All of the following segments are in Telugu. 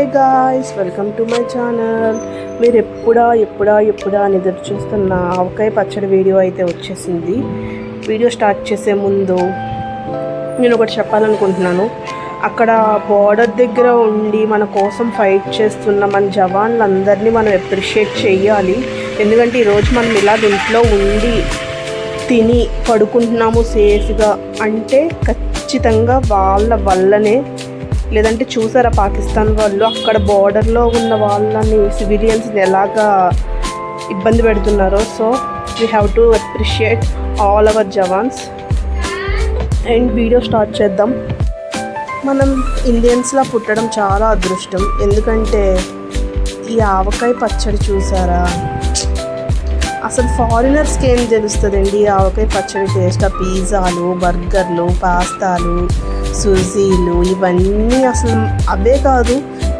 A guys, welcome to my channel. మీరు ఎప్పుడా అని ఎదురు చూస్తున్న ఆవకాయ పచ్చడి వీడియో అయితే వచ్చేసింది. వీడియో స్టార్ట్ చేసే ముందు నేను ఒకటి చెప్పాలనుకుంటున్నాను. అక్కడ బార్డర్ దగ్గర ఉండి మన కోసం ఫైట్ చేస్తున్న మన జవాన్లందరినీ మనం అప్రిషియేట్ చేయాలి. ఎందుకంటే ఈరోజు మనం ఇలా ఇంట్లో ఉండి తిని పడుకుంటున్నాము సేఫ్గా అంటే ఖచ్చితంగా వాళ్ళ వల్లనే. లేదంటే చూసారా పాకిస్తాన్ వాళ్ళు అక్కడ బార్డర్లో ఉన్న వాళ్ళని సివిలియన్స్ని ఎలాగా ఇబ్బంది పెడుతున్నారో. So we have to appreciate all our jawans. And video start చేద్దాం. మనం ఇండియన్స్లా పుట్టడం చాలా అదృష్టం. ఎందుకంటే ఈ ఆవకాయ పచ్చడి చూసారా, అసలు ఫారినర్స్కి ఏం తెలుస్తుందండి ఈ ఆవకాయ పచ్చడి టేస్ట్. ఆ పిజ్జాలు, బర్గర్లు, పాస్తాలు, సుజీలు ఇవన్నీ అసలు అవే కాదు,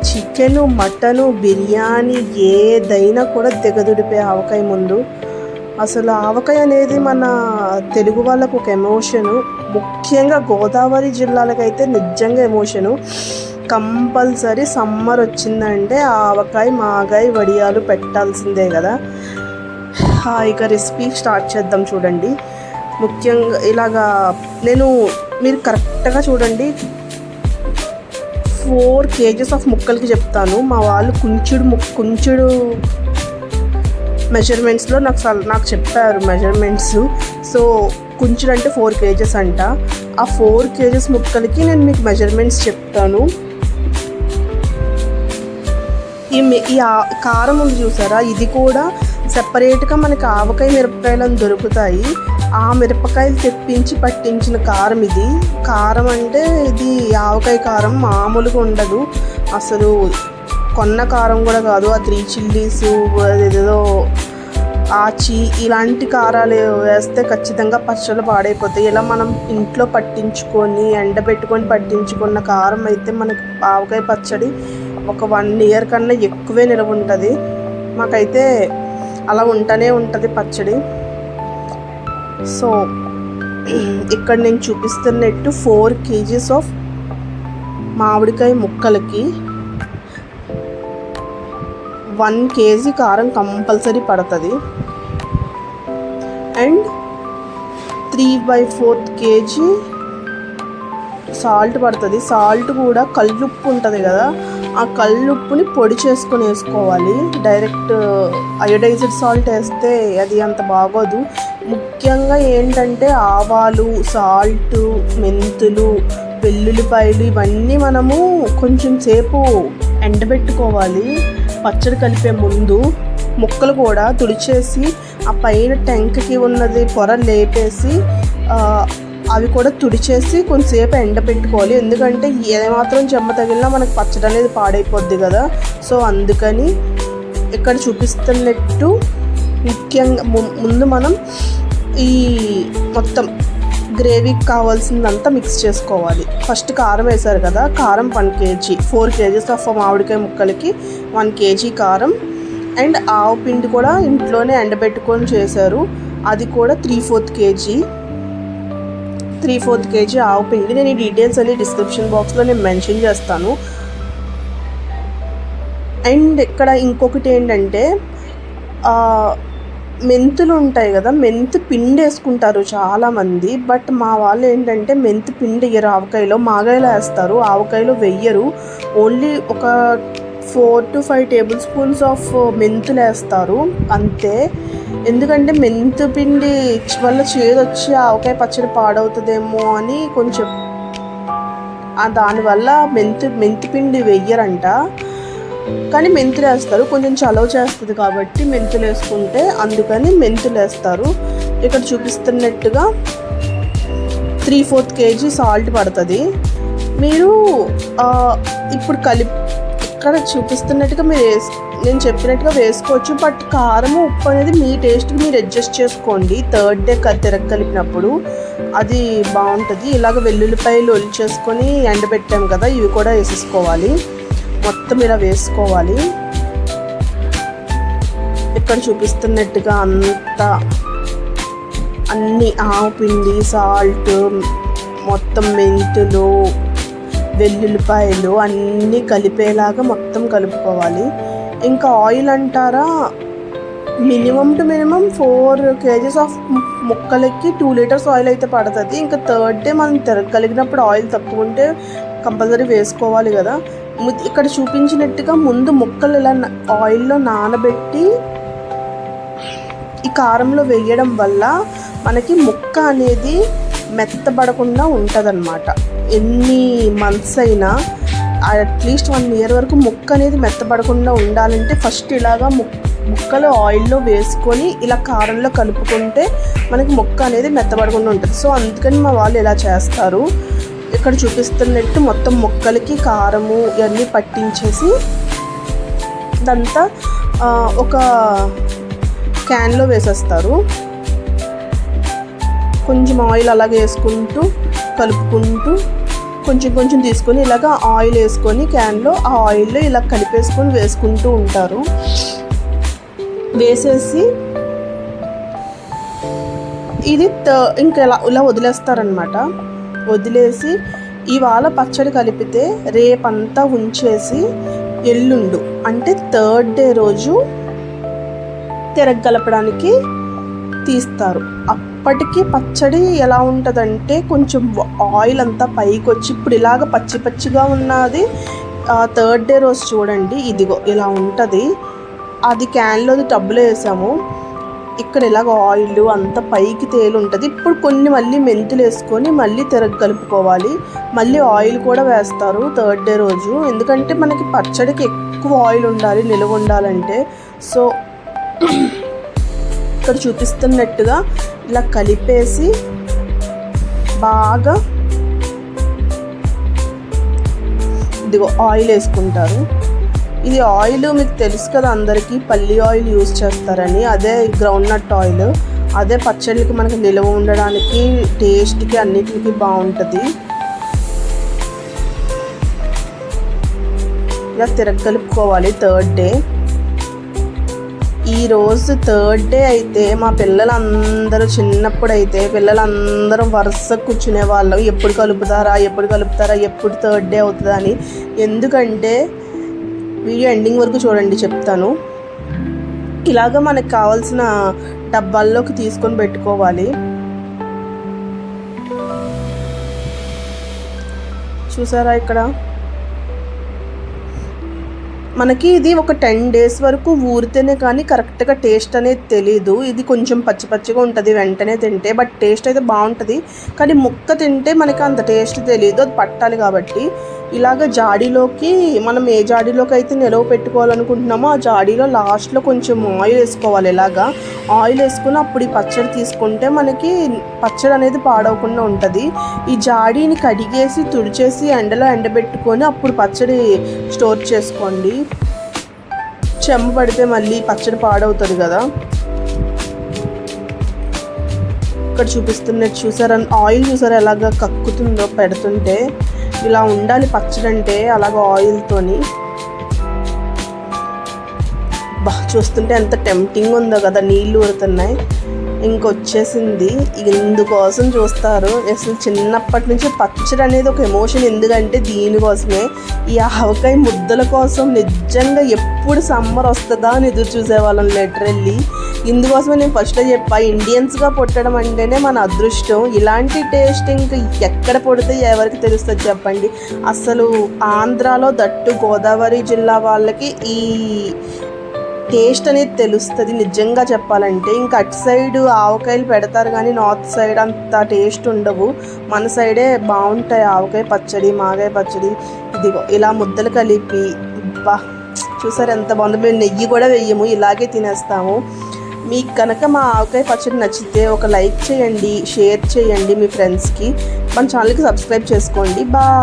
చికెను, మటను, బిర్యానీ ఏదైనా కూడా దిగదుడిపే ఆవకాయ ముందు. అసలు ఆవకాయ అనేది మన తెలుగు వాళ్ళకు ఒక ఎమోషను. ముఖ్యంగా గోదావరి జిల్లాలకైతే నిజంగా ఎమోషను. కంపల్సరీ సమ్మర్ వచ్చిందంటే ఆవకాయ, మాగాయ, వడియాలు పెట్టాల్సిందే కదా. ఇక రెసిపీ స్టార్ట్ చేద్దాం. చూడండి, ముఖ్యంగా ఇలాగా మీరు కరెక్ట్గా చూడండి, 4 kgs ఆఫ్ ముక్కలకి చెప్తాను. మా వాళ్ళు కుంచుడు మెజర్మెంట్స్లో నాకు చెప్పారు మెజర్మెంట్స్. సో కుంచుడు అంటే 4 kgs అంట. ఆ 4 kgs ముక్కలకి నేను మీకు మెజర్మెంట్స్ చెప్తాను. ఈ కారం ఉంది చూసారా, ఇది కూడా సెపరేట్గా మనకి ఆవకాయ మిరపకాయలను దొరుకుతాయి. ఆ మిరపకాయలు తెప్పించి పట్టించిన కారం ఇది. కారం అంటే ఇది ఆవకాయ కారం, మామూలుగా ఉండదు అసలు. కొన్న కారం కూడా కాదు. ఆ 3 చిల్లీస్, ఏదో ఆచి ఇలాంటి కారాలు వేస్తే ఖచ్చితంగా పచ్చళ్ళు పాడైపోతాయి. ఇలా మనం ఇంట్లో పట్టించుకొని ఎండబెట్టుకొని పట్టించుకున్న కారం అయితే మనకి ఆవకాయ పచ్చడి ఒక 1 year కన్నా ఎక్కువే నిలవ ఉంటుంది. మాకైతే అలా ఉంటూనే ఉంటుంది పచ్చడి. సో ఇక్కడ నేను చూపిస్తున్నట్టు 4 kgs ఆఫ్ మామిడికాయ ముక్కలకి 1 kg కారం కంపల్సరీ పడుతుంది. అండ్ 3/4 kg సాల్ట్ పడుతుంది. సాల్ట్ కూడా కల్లుప్పు ఉంటుంది కదా, ఆ కల్లుప్పుని పొడి చేసుకొని వేసుకోవాలి. డైరెక్ట్ అయోడైజ్డ్ సాల్ట్ వేస్తే అది అంత బాగోదు. ముఖ్యంగా ఏంటంటే ఆవాలు, సాల్ట్, మెంతులు, వెల్లుల్లిపాయలు ఇవన్నీ మనము కొంచెం సేపు ఎండబెట్టుకోవాలి. పచ్చడి కలిపే ముందు ముక్కలు కూడా తుడిచేసి ఆ పైన టెంకకి ఉన్నది పొర లేపేసి అవి కూడా తుడిచేసి కొంచెంసేపు ఎండబెట్టుకోవాలి. ఎందుకంటే ఏమాత్రం చెమ్మ తగిలినా మనకు పచ్చడి అనేది పాడైపోద్ది కదా. సో అందుకని ఇక్కడ చూపిస్తున్నట్టు ముఖ్యంగా ముందు మనం ఈ మొత్తం గ్రేవీకి కావాల్సిందంతా మిక్స్ చేసుకోవాలి. ఫస్ట్ కారం వేశారు కదా, కారం 1 kg, 4 kgs ఆఫ్ మామిడికాయ ముక్కలకి 1 kg కారం. అండ్ ఆవు పిండి కూడా ఇంట్లోనే ఎండబెట్టుకొని చేశారు, అది కూడా 3/4 kg ఆవు పిండి. నేను ఈ డీటెయిల్స్ అన్ని డిస్క్రిప్షన్ బాక్స్లో నేను మెన్షన్ చేస్తాను. అండ్ ఇక్కడ ఇంకొకటి ఏంటంటే మెంతులు ఉంటాయి కదా, మెంతు పిండి వేసుకుంటారు చాలామంది. బట్ మా వాళ్ళు ఏంటంటే మెంతు పిండి వేయరు ఆవకాయలో, మాగాయలో వేస్తారు, ఆవకాయలో వెయ్యరు. ఓన్లీ ఒక 4 to 5 tablespoons ఆఫ్ మెంతులు వేస్తారు అంతే. ఎందుకంటే మెంతు పిండి వల్ల చేదొచ్చి ఆవకాయ పచ్చడి పాడవుతుందేమో అని కొంచెం దానివల్ల మెంతి పిండి వెయ్యరంట. కానీ మెంతులు వేస్తారు, కొంచెం చలవ చేస్తుంది కాబట్టి మెంతులు వేసుకుంటే, అందుకని మెంతులు వేస్తారు. ఇక్కడ చూపిస్తున్నట్టుగా 3/4 kg సాల్ట్ పడుతుంది. మీరు ఇప్పుడు ఇక్కడ చూపిస్తున్నట్టుగా నేను చెప్పినట్టుగా వేసుకోవచ్చు. బట్ కారం, ఉప్పు అనేది మీ టేస్ట్కి మీరు అడ్జస్ట్ చేసుకోండి. 3rd day కలిపినప్పుడు అది బాగుంటుంది. ఇలాగ వెల్లుల్లిపాయలు ఒలిచేసుకొని ఎండబెట్టాం కదా, ఇవి కూడా వేసేసుకోవాలి. మొత్తం ఇలా వేసుకోవాలి. ఇక్కడ చూపిస్తున్నట్టుగా అన్ని ఆవు పిండి, సాల్ట్, మొత్తం మెంతులు వెల్లుల్లిపాయలు అన్నీ కలిపేలాగా మొత్తం కలుపుకోవాలి. ఇంకా ఆయిల్ అంటారా, minimum to minimum 4 kgs of ముక్కలకి 2 liters ఆయిల్ అయితే పడుతుంది. ఇంకా థర్డ్ డే మనం కలిగినప్పుడు ఆయిల్ తక్కువ ఉంటే కంపల్సరీ వేసుకోవాలి కదా. ఇక్కడ చూపించినట్టుగా ముందు ముక్కలు ఇలా ఆయిల్లో నానబెట్టి ఈ కారంలో వేయడం వల్ల మనకి ముక్క అనేది మెత్తబడకుండా ఉంటుందన్నమాట. ఎన్ని మంత్స్ అయినా అట్లీస్ట్ 1 year వరకు ముక్క అనేది మెత్తబడకుండా ఉండాలంటే ఫస్ట్ ఇలాగా ముక్కలు ఆయిల్లో వేసుకొని ఇలా కారంలో కలుపుకుంటే మనకి ముక్క అనేది మెత్తబడకుండా ఉంటుంది. సో అందుకని మా వాళ్ళు ఇలా చేస్తారు. ఇక్కడ చూపిస్తున్నట్టు మొత్తం ముక్కలకి కారము ఇవన్నీ పట్టించేసి ఇదంతా ఒక క్యాన్లో వేసేస్తారు. కొంచెం ఆయిల్ అలాగే వేసుకుంటూ కలుపుకుంటూ కొంచెం తీసుకొని ఇలాగ ఆయిల్ వేసుకొని క్యాన్లో ఆ ఆయిల్లో ఇలా కలిపేసుకొని వేసుకుంటూ ఉంటారు. వేసేసి ఇది ఇంకా ఇలా వదిలేస్తారనమాట. వదిలేసి ఇవాళ పచ్చడి కలిపితే రేపంతా ఉంచేసి ఎల్లుండు అంటే థర్డ్ డే రోజు తిరగలపడానికి తీస్తారు. అప్పటికి పచ్చడి ఎలా ఉంటుందంటే కొంచెం ఆయిల్ అంతా పైకి వచ్చి ఇప్పుడు ఇలాగ పచ్చిగా ఉన్నది థర్డ్ డే రోజు చూడండి ఇదిగో ఇలా ఉంటుంది. అది క్యాన్లో టబ్బులో వేసాము. ఇక్కడ ఇలాగ ఆయిల్ అంతా పైకి తేలి ఉంటుంది. ఇప్పుడు కొన్ని మళ్ళీ మెంతులు వేసుకొని మళ్ళీ కలుపుకోవాలి. మళ్ళీ ఆయిల్ కూడా వేస్తారు థర్డ్ డే రోజు, ఎందుకంటే మనకి పచ్చడికి ఎక్కువ ఆయిల్ ఉండాలి నిల్వ ఉండాలంటే. సో ఇక్కడ చూపిస్తున్నట్టుగా ఇలా కలిపేసి బాగా ఇదిగో ఆయిల్ వేసుకుంటారు. ఇది ఆయిల్ మీకు తెలుసు కదా అందరికీ, పల్లి ఆయిల్ యూజ్ చేస్తారని. అదే గ్రౌండ్ నట్ ఆయిల్. అదే పచ్చడికి మనకి నిల్వ ఉండడానికి టేస్ట్కి అన్నిటికీ బాగుంటుంది. ఇలా కలుపుకోవాలి థర్డ్ డే. ఈరోజు థర్డ్ డే అయితే మా పిల్లలందరూ చిన్నప్పుడైతే పిల్లలందరం వరుస కూర్చునే వాళ్ళం, ఎప్పుడు కలుపుతారా ఎప్పుడు థర్డ్ డే అవుతుందా అని. ఎందుకంటే వీడియో ఎండింగ్ వరకు చూడండి చెప్తాను. ఇలాగ మనకు కావాల్సిన డబ్బాల్లోకి తీసుకొని పెట్టుకోవాలి. చూసారా ఇక్కడ మనకి ఇది ఒక 10 days వరకు ఊరితేనే కానీ కరెక్ట్గా టేస్ట్ అనేది తెలీదు. ఇది కొంచెం పచ్చిగా ఉంటుంది వెంటనే తింటే, బట్ టేస్ట్ అయితే బాగుంటుంది. కానీ ముక్క తింటే మనకి అంత టేస్ట్ తెలీదు, అది పట్టాలి. కాబట్టి ఇలాగ జాడీలోకి మనం ఏ జాడీలోకి అయితే నిలవ పెట్టుకోవాలనుకుంటున్నామో ఆ జాడీలో లాస్ట్లో కొంచెం ఆయిల్ వేసుకోవాలి. ఇలాగా ఆయిల్ వేసుకుని అప్పుడు ఈ పచ్చడి తీసుకుంటే మనకి పచ్చడి అనేది పాడవకుండా ఉంటుంది. ఈ జాడీని కడిగేసి తుడిచేసి ఎండలో ఎండబెట్టుకొని అప్పుడు పచ్చడి స్టోర్ చేసుకోండి. చెమ్మ పడితే మళ్ళీ పచ్చడి పాడవుతుంది కదా. ఇక్కడ చూపిస్తున్నట్టు చూసారా, ఆయిల్ చూసారా ఎలాగ కక్కుతుందో పెడుతుంటే. ఇలా ఉండాలి పచ్చడి అంటే, అలాగ ఆయిల్తోని. చూస్తుంటే ఎంత టెంప్టింగ్ ఉందో కదా, నీళ్ళు ఊరుతున్నాయి. ఇంకొచ్చేసింది. ఇందుకోసం చూస్తారు. అసలు చిన్నప్పటి నుంచి పచ్చడి అనేది ఒక ఎమోషన్. ఎందుకంటే దీనికోసమే, ఈ ఆవకాయ ముద్దల కోసం నిజంగా ఎప్పుడు సమ్మర్ వస్తుందా అని ఎదురు చూసేవాళ్ళం లిటరల్లీ. ఇందుకోసమే నేను ఫస్ట్లో చెప్పా, ఇండియన్స్గా పుట్టడం అంటేనే మన అదృష్టం. ఇలాంటి టేస్ట్ ఇంక ఎక్కడ పుడితే ఎవరికి తెలుస్తుంది చెప్పండి. అసలు ఆంధ్రాలో దట్టు గోదావరి జిల్లా వాళ్ళకి ఈ టేస్ట్ అనేది తెలుస్తుంది నిజంగా చెప్పాలంటే. ఇంకా అటు సైడ్ ఆవకాయలు పెడతారు కానీ నార్త్ సైడ్ అంత టేస్ట్ ఉండవు. మన సైడే బాగుంటాయి ఆవకాయ పచ్చడి, మాగాయ పచ్చడి. ఇదిగో ఇలా ముద్దలు కలిపి చూసారు ఎంత బాగుందో. మేము నెయ్యి కూడా వెయ్యము, ఇలాగే తినేస్తాము. మీకు కనుక మా ఆవకాయ పచ్చడి నచ్చితే ఒక లైక్ చేయండి, షేర్ చేయండి మీ ఫ్రెండ్స్కి. మన ఛానల్కి సబ్స్క్రైబ్ చేసుకోండి. బాయ్.